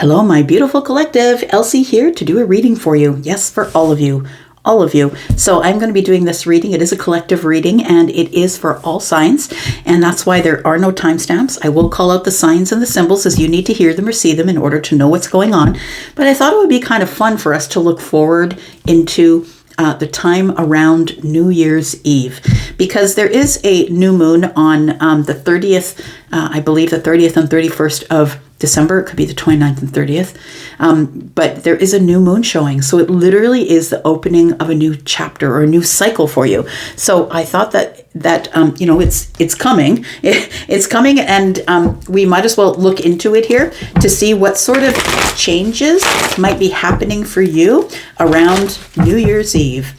Hello, my beautiful collective. Elsie here to do a reading for you. Yes, for all of you. All of you. So I'm going to be doing this reading. It is a collective reading and it is for all signs. And that's why there are no timestamps. I will call out the signs and the symbols as you need to hear them or see them in order to know what's going on. But I thought it would be kind of fun for us to look forward into the time around New Year's Eve, because there is a new moon on the 30th, I believe the 30th and 31st of December. It could be the 29th and 30th. But there is a new moon showing. So it literally is the opening of a new chapter or a new cycle for you. So I thought that it's coming. It's coming, and we might as well look into it here to see what sort of changes might be happening for you around New Year's Eve,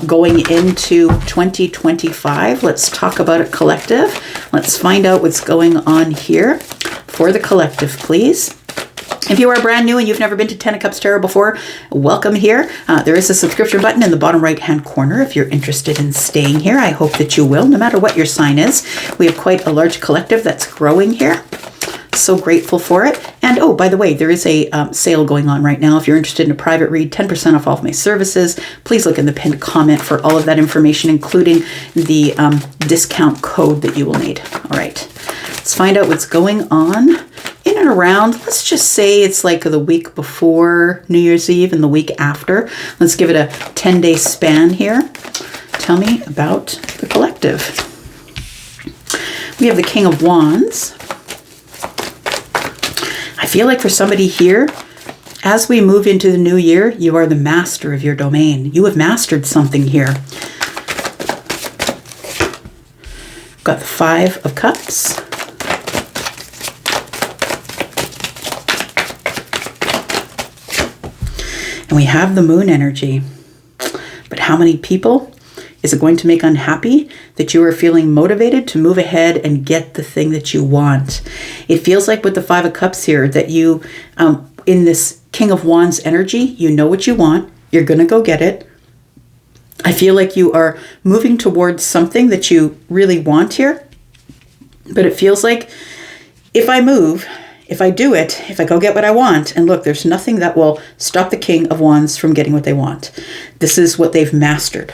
going into 2025. Let's talk about it collective. Let's find out what's going on here for the collective, please. If you are brand new and you've never been to Ten of Cups Tarot before, welcome here. There is a subscription button in the bottom right-hand corner if you're interested in staying here. I hope that you will, no matter what your sign is. We have quite a large collective that's growing here. So grateful for it. And oh, by the way, there is a sale going on right now. If you're interested in a private read, 10% off all of my services. Please look in the pinned comment for all of that information, including the discount code that you will need. All right, let's find out what's going on in and around. Let's just say it's like the week before New Year's Eve and the week after. Let's give it a 10-day span here. Tell me about the collective. We have the King of Wands. I feel like for somebody here, as we move into the new year, you are the master of your domain. You have mastered something here. Got the Five of Cups. And we have the moon energy. But how many people is it going to make unhappy that you are feeling motivated to move ahead and get the thing that you want? It feels like with the Five of Cups here that you, in this King of Wands energy, you know what you want. You're going to go get it. I feel like you are moving towards something that you really want here. But it feels like if I move, if I do it, if I go get what I want, and look, there's nothing that will stop the King of Wands from getting what they want. This is what they've mastered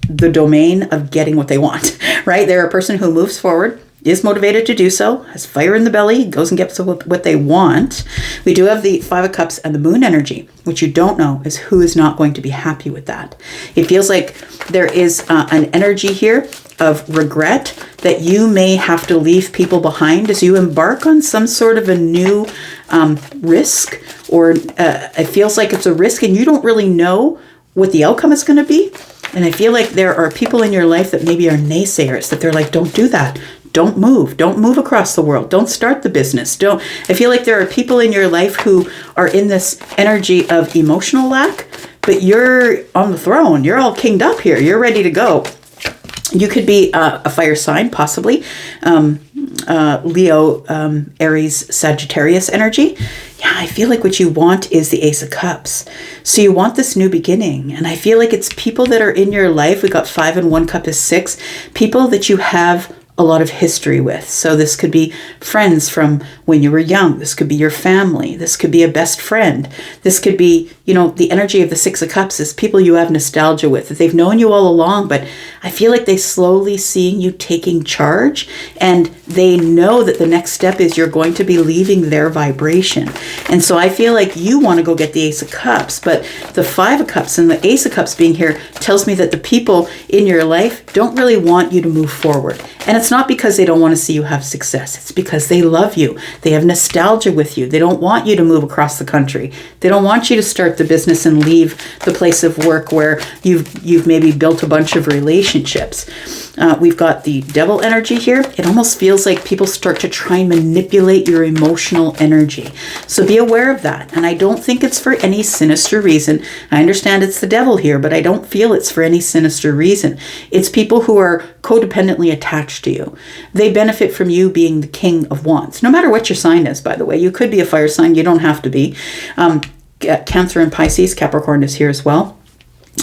the domain of getting what they want, right? They're a person who moves forward, is motivated to do so, has fire in the belly, goes and gets what they want. We do have the Five of Cups and the moon energy. What you don't know is who is not going to be happy with that. It feels like there is an energy here of regret that you may have to leave people behind as you embark on some sort of a new risk, or it feels like it's a risk and you don't really know what the outcome is going to be. And I feel like there are people in your life that maybe are naysayers, that they're like, don't do that. Don't move across the world. Don't start the business. I feel like there are people in your life who are in this energy of emotional lack, but you're on the throne. You're all kinged up here. You're ready to go. You could be a fire sign, possibly. Leo, Aries, Sagittarius energy. Yeah, I feel like what you want is the Ace of Cups. So you want this new beginning. And I feel like it's people that are in your life. We got 5 and 1 cup is 6. People that you have a lot of history with. So this could be friends from when you were young. This could be your family. This could be a best friend. This could be, the energy of the Six of Cups is people you have nostalgia with, that they've known you all along, but I feel like they slowly seeing you taking charge, and they know that the next step is you're going to be leaving their vibration. And so I feel like you want to go get the Ace of Cups, but the Five of Cups and the Ace of Cups being here tells me that the people in your life don't really want you to move forward. And it's not because they don't want to see you have success. It's because they love you. They have nostalgia with you. They don't want you to move across the country. They don't want you to start the business and leave the place of work where you've maybe built a bunch of relationships. We've got the Devil energy here. It almost feels like people start to try and manipulate your emotional energy. So be aware of that. And I don't think it's for any sinister reason. I understand it's the devil here, but I don't feel it's for any sinister reason. It's people who are codependently attached to you. They benefit from you being the King of Wands. No matter what your sign is, by the way. You could be a fire sign. You don't have to be. Cancer and Pisces. Capricorn is here as well.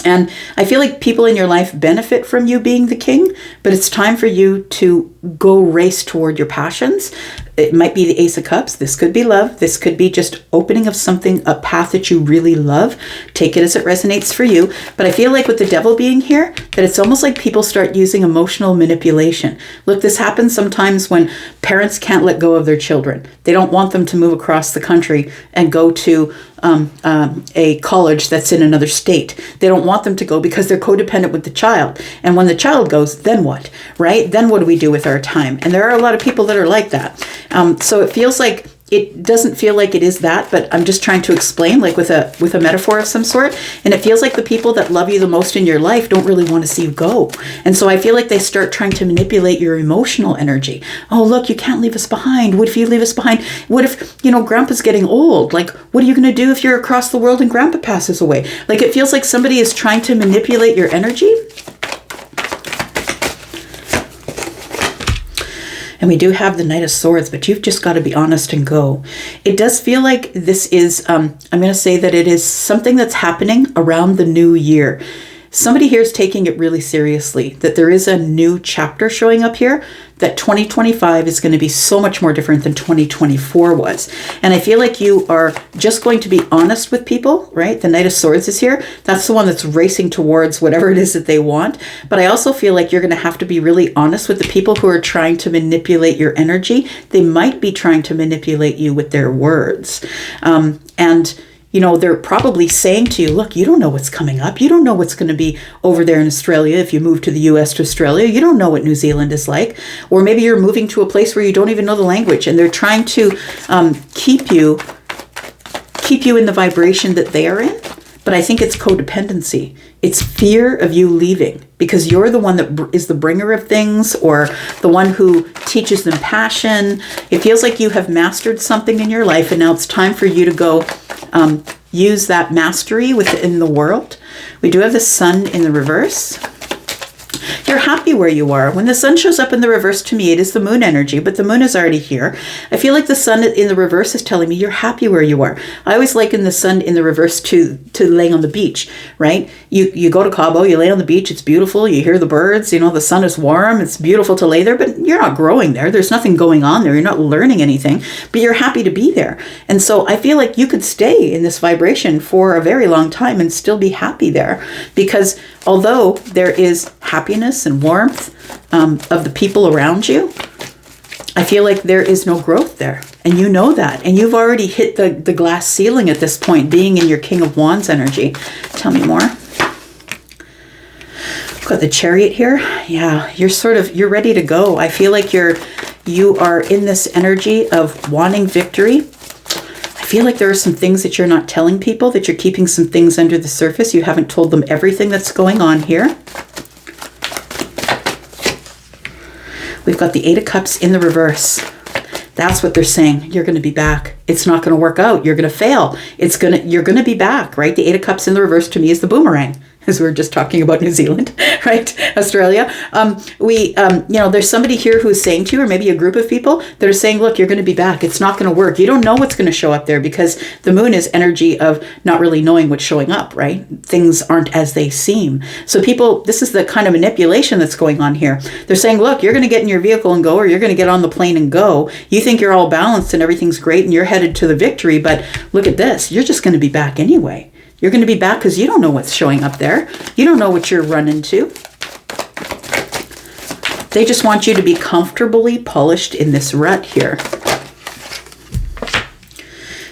And I feel like people in your life benefit from you being the king, but it's time for you to go race toward your passions. It might be the Ace of Cups. This could be love. This could be just opening of something, a path that you really love. Take it as it resonates for you. But I feel like with the Devil being here, that it's almost like people start using emotional manipulation. Look, this happens sometimes when parents can't let go of their children. They don't want them to move across the country and go to a college that's in another state. They don't want them to go because they're codependent with the child. And when the child goes, then what, right? Then what do we do with our time? And there are a lot of people that are like that. So it feels like, it doesn't feel like it is that, but I'm just trying to explain, like with a metaphor of some sort. And it feels like the people that love you the most in your life don't really want to see you go. And so I feel like they start trying to manipulate your emotional energy. Oh, look, you can't leave us behind. What if you leave us behind? What if, Grandpa's getting old? Like, what are you going to do if you're across the world and Grandpa passes away? Like, it feels like somebody is trying to manipulate your energy. And we do have the Knight of Swords, but you've just got to be honest and go. It does feel like this is, I'm going to say that it is something that's happening around the new year. Somebody here is taking it really seriously, that there is a new chapter showing up here, that 2025 is going to be so much more different than 2024 was. And I feel like you are just going to be honest with people, right? The Knight of Swords is here. That's the one that's racing towards whatever it is that they want. But I also feel like you're going to have to be really honest with the people who are trying to manipulate your energy. They might be trying to manipulate you with their words. They're probably saying to you, look, you don't know what's coming up. You don't know what's going to be over there in Australia. If you move to the US to Australia, you don't know what New Zealand is like. Or maybe you're moving to a place where you don't even know the language, and they're trying to keep you in the vibration that they are in. But I think it's codependency. It's fear of you leaving because you're the one that is the bringer of things, or the one who teaches them passion. It feels like you have mastered something in your life, and now it's time for you to go use that mastery within the world. We do have the Sun in the reverse. You're happy where you are. When the Sun shows up in the reverse, to me, it is the Moon energy, but the Moon is already here. I feel like the Sun in the reverse is telling me you're happy where you are. I always liken the Sun in the reverse to laying on the beach, right? You go to Cabo, you lay on the beach, it's beautiful, you hear the birds, the sun is warm, it's beautiful to lay there, but you're not growing there. There's nothing going on there. You're not learning anything, but you're happy to be there. And so I feel like you could stay in this vibration for a very long time and still be happy there, because although there is happiness and warmth of the people around you, I feel like there is no growth there. And you know that. And you've already hit the glass ceiling at this point, being in your King of Wands energy. Tell me more. Got the Chariot here. Yeah, you're ready to go. I feel like you are in this energy of wanting victory. I feel like there are some things that you're not telling people, that you're keeping some things under the surface. You haven't told them everything that's going on here. We've got the Eight of Cups in the reverse. That's what they're saying. You're going to be back. It's not going to work out. You're going to fail. You're going to be back, right? The Eight of Cups in the reverse to me is the boomerang, as we were just talking about New Zealand, right? Australia. There's somebody here who's saying to you, or maybe a group of people that are saying, look, you're going to be back. It's not going to work. You don't know what's going to show up there, because the Moon is energy of not really knowing what's showing up, right? Things aren't as they seem. So people, this is the kind of manipulation that's going on here. They're saying, look, you're going to get in your vehicle and go, or you're going to get on the plane and go. You think you're all balanced and everything's great and you're headed to the victory, but look at this. You're just going to be back anyway. You're going to be back because you don't know what's showing up there. You don't know what you're running to. They just want you to be comfortably polished in this rut here.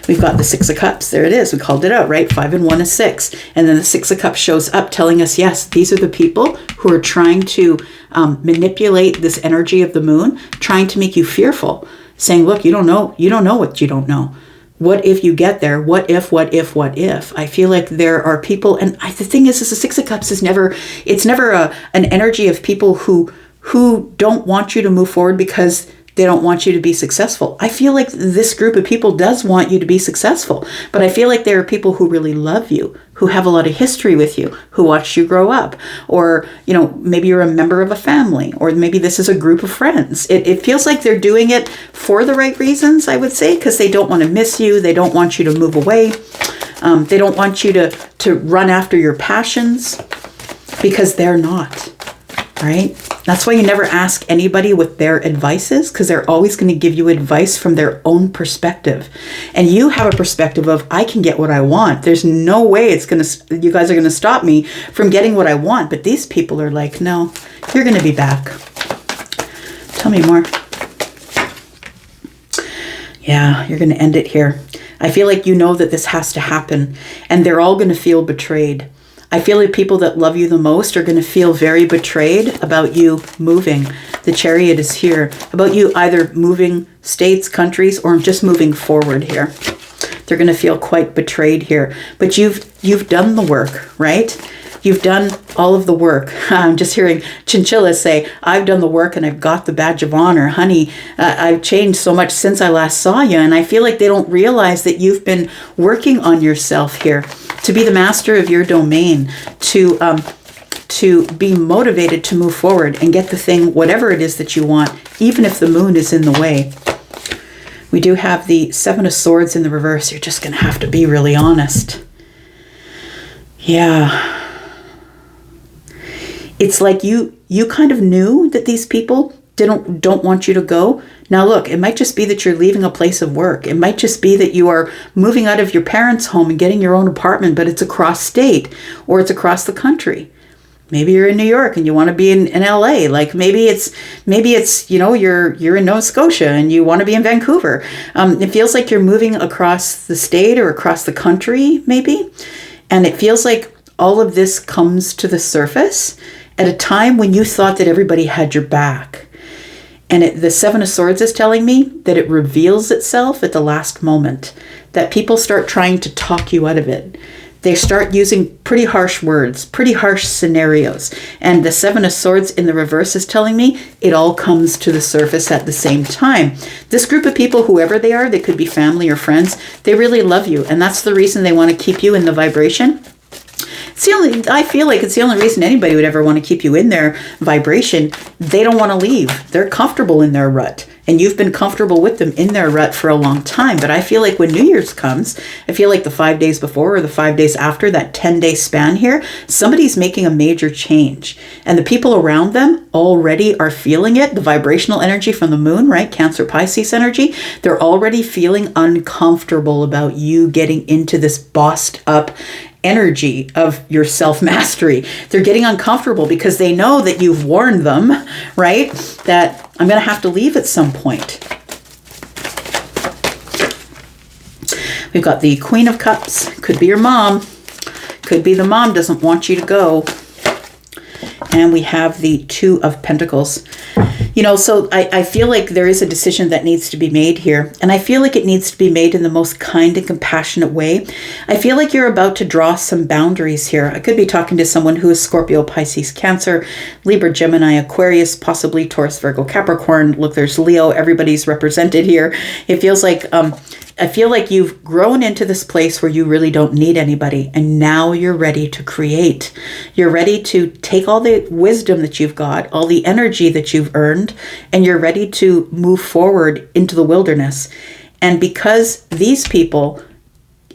We've got the Six of Cups. There it is. We called it out, right? 5 and 1 is 6. And then the Six of Cups shows up telling us, yes, these are the people who are trying to manipulate this energy of the Moon, trying to make you fearful, saying, look, you don't know what you don't know. What if you get there? What if? I feel like there are people, and the thing is the Six of Cups is never an energy of people who don't want you to move forward because they don't want you to be successful. I feel like this group of people does want you to be successful, but I feel like there are people who really love you, who have a lot of history with you, who watched you grow up, or, maybe you're a member of a family, or maybe this is a group of friends. It feels like they're doing it for the right reasons, I would say, because they don't want to miss you. They don't want you to move away. They don't want you to run after your passions, because they're not. Right? That's why you never ask anybody what their advice is, because they're always going to give you advice from their own perspective. And you have a perspective of, I can get what I want. There's no way you guys are going to stop me from getting what I want. But these people are like, no, you're going to be back. Tell me more. Yeah, you're going to end it here. I feel like you know that this has to happen, and they're all going to feel betrayed. I feel like people that love you the most are going to feel very betrayed about you moving. The Chariot is here. About you either moving states, countries, or just moving forward here. They're going to feel quite betrayed here. But you've done the work, right? You've done all of the work. I'm just hearing chinchillas say, I've done the work and I've got the badge of honor. Honey, I've changed so much since I last saw you. And I feel like they don't realize that you've been working on yourself here to be the master of your domain, to be motivated to move forward and get the thing, whatever it is that you want, even if the moon is in the way. We do have the Seven of Swords in the reverse. You're just going to have to be really honest. Yeah. It's like you kind of knew that these people don't want you to go. Now look, it might just be that you're leaving a place of work. It might just be that you are moving out of your parents' home and getting your own apartment, but it's across state or it's across the country. Maybe you're in New York and you want to be in LA. Like maybe it's you're in Nova Scotia and you want to be in Vancouver. It feels like you're moving across the state or across the country, maybe. And it feels like all of this comes to the surface at a time when you thought that everybody had your back. And the Seven of Swords is telling me that it reveals itself at the last moment, that people start trying to talk you out of it. They start using pretty harsh words, pretty harsh scenarios. And the Seven of Swords in the reverse is telling me it all comes to the surface at the same time. This group of people, whoever they are, they could be family or friends, they really love you. And that's the reason they want to keep you in the vibration. I feel like it's the only reason anybody would ever want to keep you in their vibration. They don't want to leave. They're comfortable in their rut. And you've been comfortable with them in their rut for a long time. But I feel like when New Year's comes, I feel like the 5 days before or the 5 days after, that 10-day span here, somebody's making a major change. And the people around them already are feeling it. The vibrational energy from the moon, right? Cancer, Pisces energy. They're already feeling uncomfortable about you getting into this bossed up energy of your self-mastery. They're getting uncomfortable because they know that you've warned them, right? That I'm going to have to leave at some point. We've got the Queen of Cups. Could be your mom. Could be the mom doesn't want you to go. And we have the Two of Pentacles. So I feel like there is a decision that needs to be made here. And I feel like it needs to be made in the most kind and compassionate way. I feel like you're about to draw some boundaries here. I could be talking to someone who is Scorpio, Pisces, Cancer, Libra, Gemini, Aquarius, possibly Taurus, Virgo, Capricorn. Look, there's Leo. Everybody's represented here. It feels like I feel like you've grown into this place where you really don't need anybody. And now you're ready to create. You're ready to take all the wisdom that you've got, all the energy that you've earned, and you're ready to move forward into the wilderness. And because these people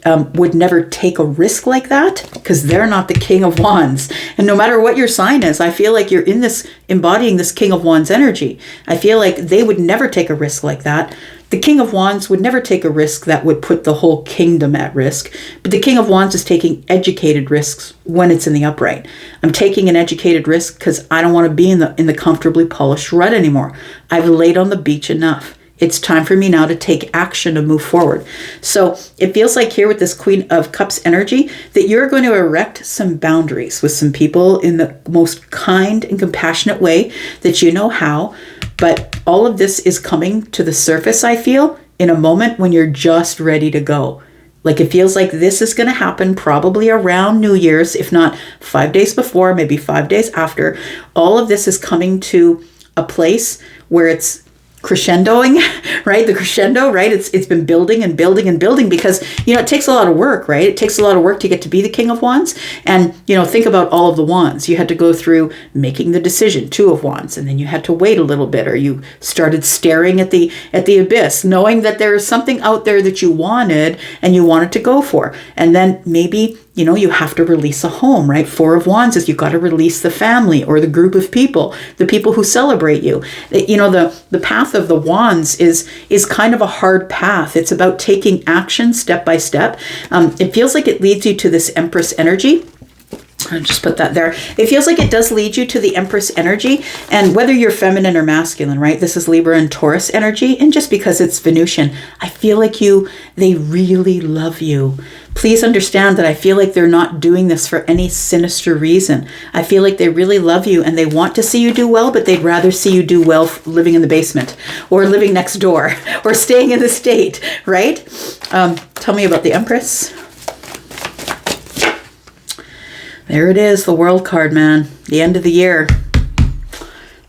would never take a risk like that, because they're not the King of Wands. And no matter what your sign is, I feel like you're in this, embodying this King of Wands energy. I feel like they would never take a risk like that. The King of Wands would never take a risk that would put the whole kingdom at risk. But the King of Wands is taking educated risks when it's in the upright. I'm taking an educated risk because I don't want to be in the comfortably polished rut anymore. I've laid on the beach enough. It's time for me now to take action and move forward. So it feels like here with this Queen of Cups energy that you're going to erect some boundaries with some people in the most kind and compassionate way that you know how. But all of this is coming to the surface, I feel, in a moment when you're just ready to go. Like it feels like this is going to happen probably around New Year's, if not 5 days before, maybe 5 days after. All of this is coming to a place where it's crescendoing, right? The crescendo, right? It's been building and building and building because, it takes a lot of work, right? It takes a lot of work to get to be the King of Wands. And, think about all of the wands. You had to go through making the decision, Two of Wands, and then you had to wait a little bit, or you started staring at the abyss, knowing that there is something out there that you wanted and you wanted to go for. And then maybe you have to release a home, right? Four of Wands is you've got to release the family or the group of people, the people who celebrate you. The path of the Wands is kind of a hard path. It's about taking action step by step. It feels like it leads you to this Empress energy. I'll just put that there. It feels like it does lead you to the Empress energy, and whether you're feminine or masculine, right? This is Libra and Taurus energy, and just because it's Venusian, I feel like they really love you. Please understand that I feel like they're not doing this for any sinister reason. I feel like they really love you and they want to see you do well, but they'd rather see you do well living in the basement or living next door or staying in the state, right? Tell me about the Empress. There it is, the World card, man. The end of the year.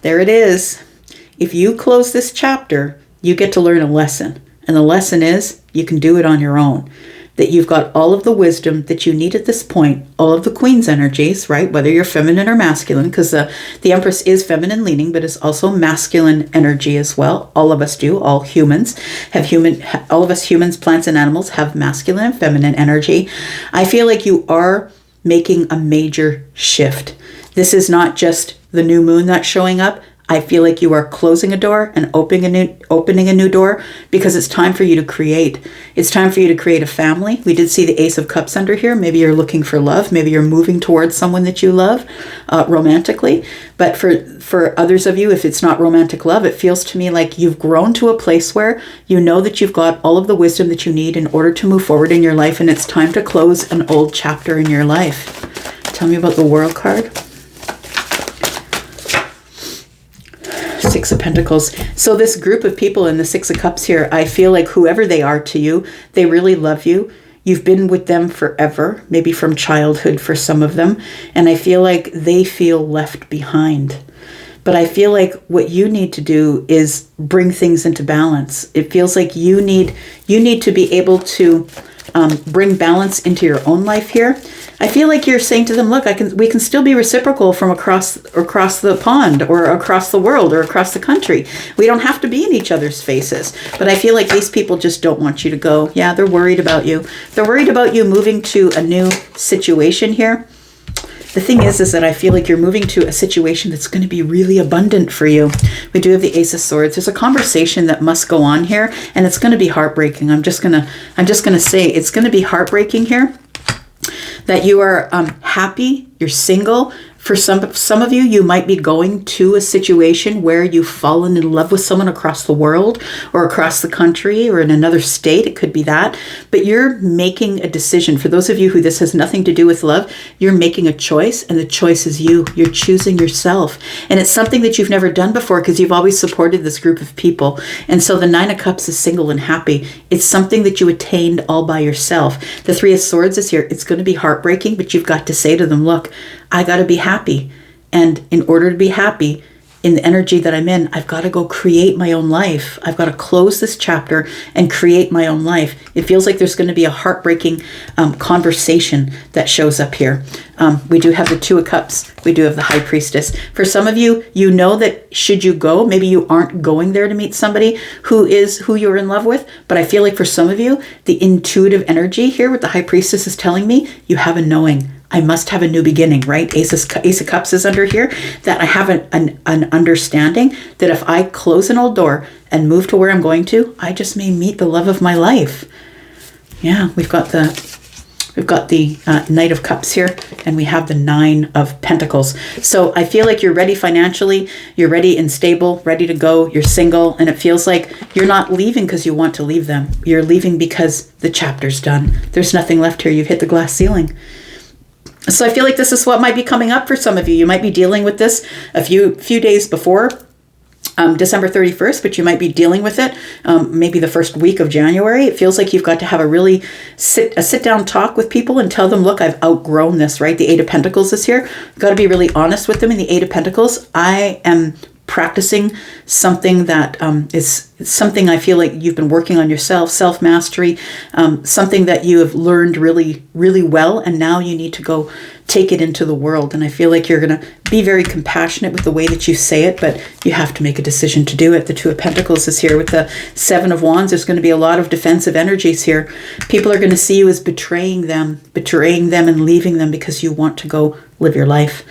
There it is. If you close this chapter, you get to learn a lesson. And the lesson is you can do it on your own. That you've got all of the wisdom that you need at this point, all of the Queen's energies, right? Whether you're feminine or masculine, because the Empress is feminine leaning, but is also masculine energy as well. All of us do. All humans all of us humans, plants and animals have masculine and feminine energy. I feel like you are making a major shift. This is not just the new moon that's showing up. I feel like you are closing a door and opening a new door, because it's time for you to create. It's time for you to create a family. We did see the Ace of Cups under here. Maybe you're looking for love. Maybe you're moving towards someone that you love romantically. But for others of you, if it's not romantic love, it feels to me like you've grown to a place where you know that you've got all of the wisdom that you need in order to move forward in your life, and it's time to close an old chapter in your life. Tell me about the World card. Six of Pentacles. So this group of people in the Six of Cups here, I feel like whoever they are to you, they really love you. You've been with them forever, maybe from childhood for some of them. And I feel like they feel left behind. But I feel like what you need to do is bring things into balance. It feels like you need to be able to bring balance into your own life here. I feel like you're saying to them, look, we can still be reciprocal from across the pond or across the world or across the country. We don't have to be in each other's faces. But I feel like these people just don't want you to go. Yeah, they're worried about you. They're worried about you moving to a new situation here. The thing is that I feel like you're moving to a situation that's going to be really abundant for you. We do have the Ace of Swords. There's a conversation that must go on here, and it's going to be heartbreaking. I'm just gonna say it's going to be heartbreaking here. That you are happy, you're single. For some of you, you might be going to a situation where you've fallen in love with someone across the world or across the country or in another state. It could be that. But you're making a decision. For those of you who this has nothing to do with love, you're making a choice, and the choice is you. You're choosing yourself. And it's something that you've never done before because you've always supported this group of people. And so the Nine of Cups is single and happy. It's something that you attained all by yourself. The Three of Swords is here. It's going to be heartbreaking, but you've got to say to them, look, I got to be happy. And in order to be happy in the energy that I'm in, I've got to go create my own life. I've got to close this chapter and create my own life. It feels like there's going to be a heartbreaking conversation that shows up here. We do have the Two of Cups. We do have the High Priestess. For some of you, you know that should you go, maybe you aren't going there to meet somebody who you're in love with. But I feel like for some of you, the intuitive energy here with the High Priestess is telling me you have a knowing. I must have a new beginning, right? Ace of Cups is under here. That I have an understanding that if I close an old door and move to where I'm going to, I just may meet the love of my life. Yeah, we've got the Knight of Cups here, and we have the Nine of Pentacles. So I feel like you're ready financially, you're ready and stable, ready to go, you're single, and it feels like you're not leaving because you want to leave them. You're leaving because the chapter's done. There's nothing left here. You've hit the glass ceiling. So I feel like this is what might be coming up for some of you. You might be dealing with this a few days before December 31st, but you might be dealing with it maybe the first week of January. It feels like you've got to have a really sit-down talk with people and tell them, look, I've outgrown this, right? The Eight of Pentacles is here. You've got to be really honest with them. In the Eight of Pentacles, I am practicing something that is something I feel like you've been working on yourself, self-mastery, something that you have learned really, really well, and now you need to go take it into the world. And I feel like you're going to be very compassionate with the way that you say it, but you have to make a decision to do it. The Two of Pentacles is here with the Seven of Wands. There's going to be a lot of defensive energies here. People are going to see you as betraying them and leaving them because you want to go live your life.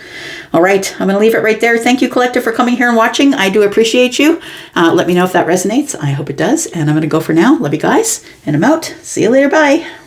All right, I'm going to leave it right there. Thank you, Collective, for coming here and watching. I do appreciate you. Let me know if that resonates. I hope it does. And I'm going to go for now. Love you guys. And I'm out. See you later. Bye.